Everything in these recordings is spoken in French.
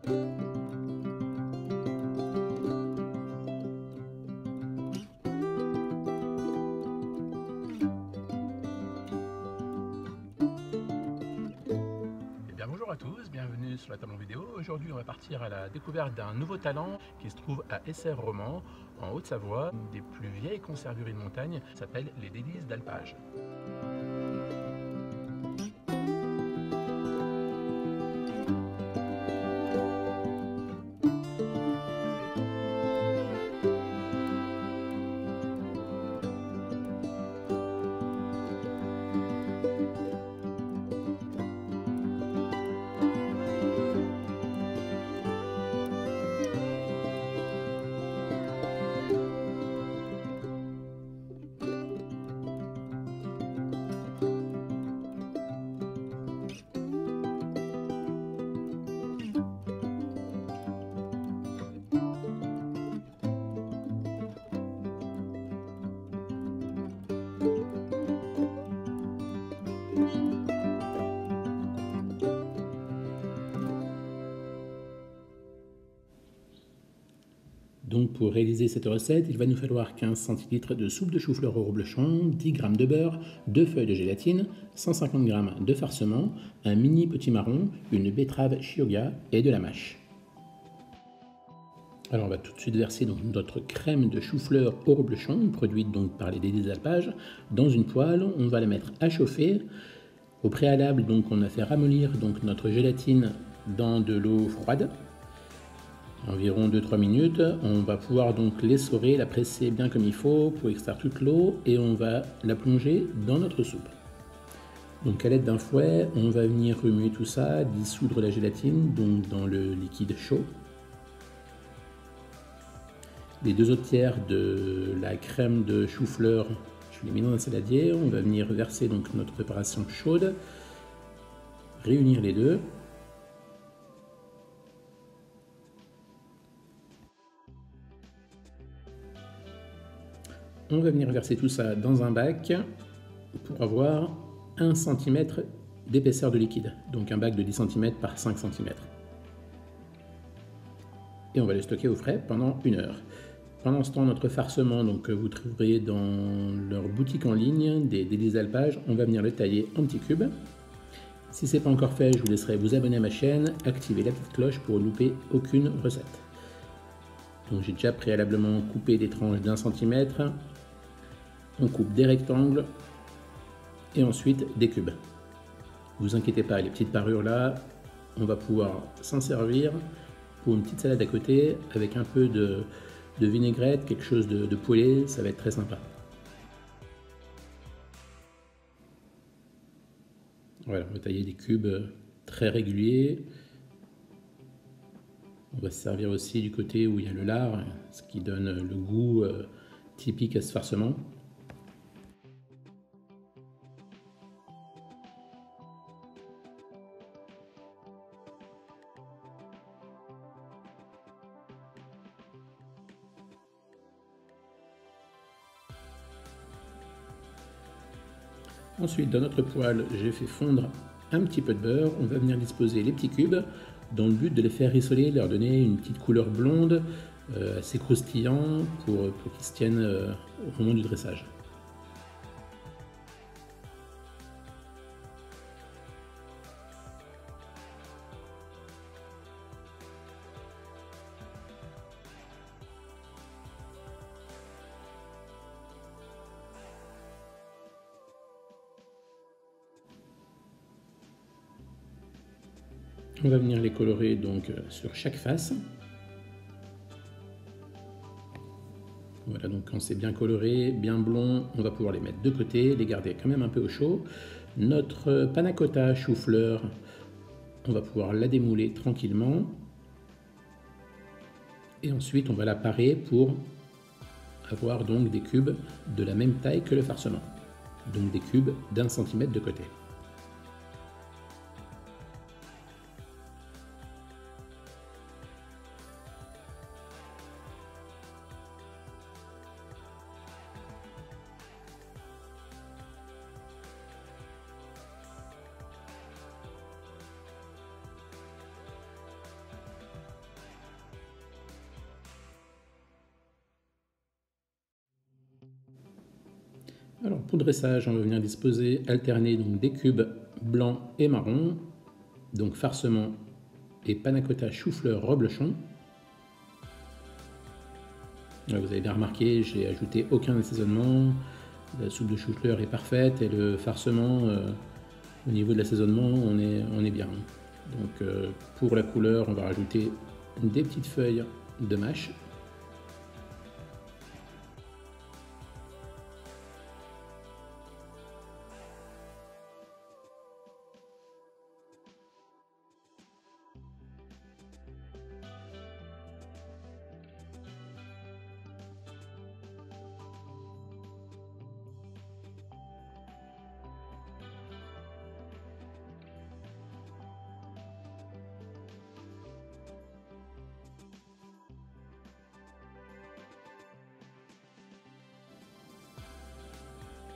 Bonjour à tous, bienvenue sur la table en vidéo. Aujourd'hui on va partir à la découverte d'un nouveau talent qui se trouve à Essert-Romand, en Haute-Savoie. Une des plus vieilles conserveries de montagne s'appelle les Délices d'Alpage. Donc pour réaliser cette recette, il va nous falloir 15 centilitres de soupe de chou-fleur au reblochon, 10 g de beurre, 2 feuilles de gélatine, 150 g de farcement, un mini potimarron, une betterave chioggia et de la mâche. Alors on va tout de suite verser donc notre crème de chou-fleur au reblochon, produite donc par les Délices d'Alpage, dans une poêle. On va la mettre à chauffer. Au préalable, donc on a fait ramollir donc notre gélatine dans de l'eau froide. Environ 2-3 minutes, on va pouvoir donc l'essorer, la presser bien comme il faut pour extraire toute l'eau et on va la plonger dans notre soupe. Donc à l'aide d'un fouet, on va venir remuer tout ça, dissoudre la gélatine donc dans le liquide chaud. Les 2 autres tiers de la crème de chou-fleur, je les mets dans un saladier, on va venir verser donc notre préparation chaude, réunir les deux. On va venir verser tout ça dans un bac pour avoir 1 cm d'épaisseur de liquide. Donc un bac de 10 cm par 5 cm. Et on va le stocker au frais pendant 1 heure. Pendant ce temps, notre farcement donc, que vous trouverez dans leur boutique en ligne des Délices d'Alpage, on va venir le tailler en petits cubes. Si ce n'est pas encore fait, je vous laisserai vous abonner à ma chaîne, activer la petite cloche pour ne louper aucune recette. Donc j'ai déjà préalablement coupé des tranches d'1 cm. On coupe des rectangles et ensuite des cubes. Vous inquiétez pas, les petites parures là, on va pouvoir s'en servir pour une petite salade à côté avec un peu de vinaigrette, quelque chose de poêlé, ça va être très sympa. Voilà, on va tailler des cubes très réguliers. On va se servir aussi du côté où il y a le lard, ce qui donne le goût typique à ce farcement. Ensuite, dans notre poêle, j'ai fait fondre un petit peu de beurre. On va venir disposer les petits cubes dans le but de les faire rissoler, leur donner une petite couleur blonde, assez croustillant pour qu'ils se tiennent au moment du dressage. On va venir les colorer donc sur chaque face. Voilà, donc quand c'est bien coloré, bien blond, on va pouvoir les mettre de côté, les garder quand même un peu au chaud. Notre panna cotta chou-fleur, on va pouvoir la démouler tranquillement. Et ensuite, on va la parer pour avoir donc des cubes de la même taille que le farcement. Donc des cubes d'1 cm de côté. Alors pour le dressage, on va venir disposer, alterner donc des cubes blancs et marrons, donc farcement et panna cotta chou-fleur reblochon. Vous avez bien remarqué, j'ai ajouté aucun assaisonnement. La soupe de chou-fleur est parfaite et le farcement, au niveau de l'assaisonnement, on est bien. Donc pour la couleur, on va rajouter des petites feuilles de mâche.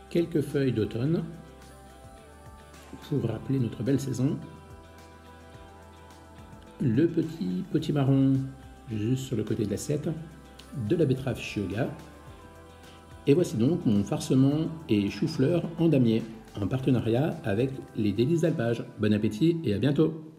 Quelques feuilles d'automne pour rappeler notre belle saison. Le petit potimarron juste sur le côté de l'assiette, de la betterave Chioggia. Et voici donc mon farcement et chou-fleur en damier, en partenariat avec les Délices d'Alpage. Bon appétit et à bientôt!